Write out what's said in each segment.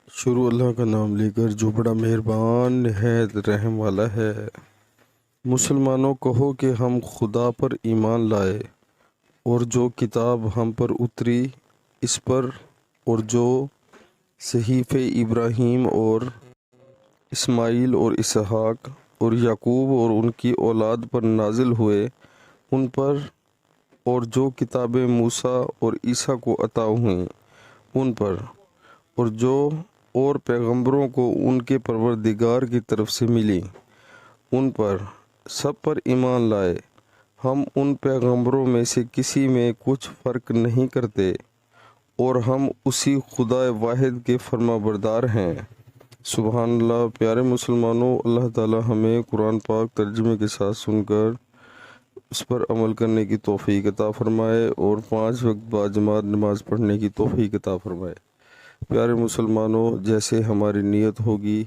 شروع اللہ کا نام لے کر جو بڑا مہربان نہایت رحم والا ہے۔ مسلمانوں کہو کہ ہم خدا پر ایمان لائے اور جو کتاب ہم پر اتری اس پر اور جو صحیفے ابراہیم اور اسماعیل اور اسحاق اور یعقوب اور ان کی اولاد پر نازل ہوئے ان پر، اور جو کتابیں موسیٰ اور عیسیٰ کو عطا ہوئیں ان پر، اور جو اور پیغمبروں کو ان کے پروردگار کی طرف سے ملی ان پر، سب پر ایمان لائے۔ ہم ان پیغمبروں میں سے کسی میں کچھ فرق نہیں کرتے اور ہم اسی خدا واحد کے فرما بردار ہیں۔ سبحان اللہ۔ پیارے مسلمانوں، اللہ تعالی ہمیں قرآن پاک ترجمے کے ساتھ سن کر اس پر عمل کرنے کی توفیق عطا فرمائے اور 5 وقت بعد جماعت نماز پڑھنے کی توفیق عطا فرمائے۔ پیارے مسلمانوں، جیسے ہماری نیت ہوگی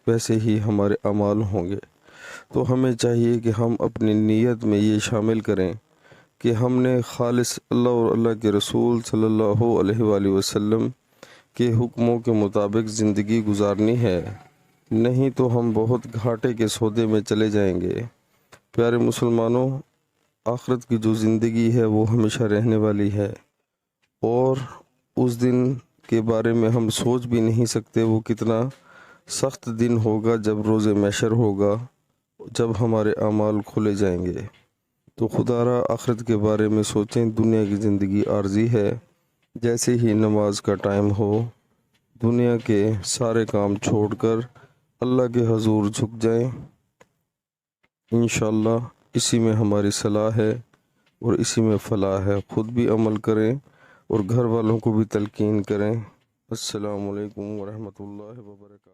ویسے ہی ہمارے اعمال ہوں گے، تو ہمیں چاہیے کہ ہم اپنی نیت میں یہ شامل کریں کہ ہم نے خالص اللہ اور اللہ کے رسول صلی اللہ علیہ وآلہ وسلم کے حکموں کے مطابق زندگی گزارنی ہے، نہیں تو ہم بہت گھاٹے کے سودے میں چلے جائیں گے۔ پیارے مسلمانوں، آخرت کی جو زندگی ہے وہ ہمیشہ رہنے والی ہے، اور اس دن کے بارے میں ہم سوچ بھی نہیں سکتے وہ کتنا سخت دن ہوگا جب روز محشر ہوگا، جب ہمارے اعمال کھولے جائیں گے۔ تو خدا را آخرت کے بارے میں سوچیں۔ دنیا کی زندگی عارضی ہے، جیسے ہی نماز کا ٹائم ہو دنیا کے سارے کام چھوڑ کر اللہ کے حضور جھک جائیں۔ انشاءاللہ اسی میں ہماری صلاح ہے اور اسی میں فلاح ہے۔ خود بھی عمل کریں اور گھر والوں کو بھی تلقین کریں۔ السلام علیکم ورحمۃ اللہ وبرکاتہ۔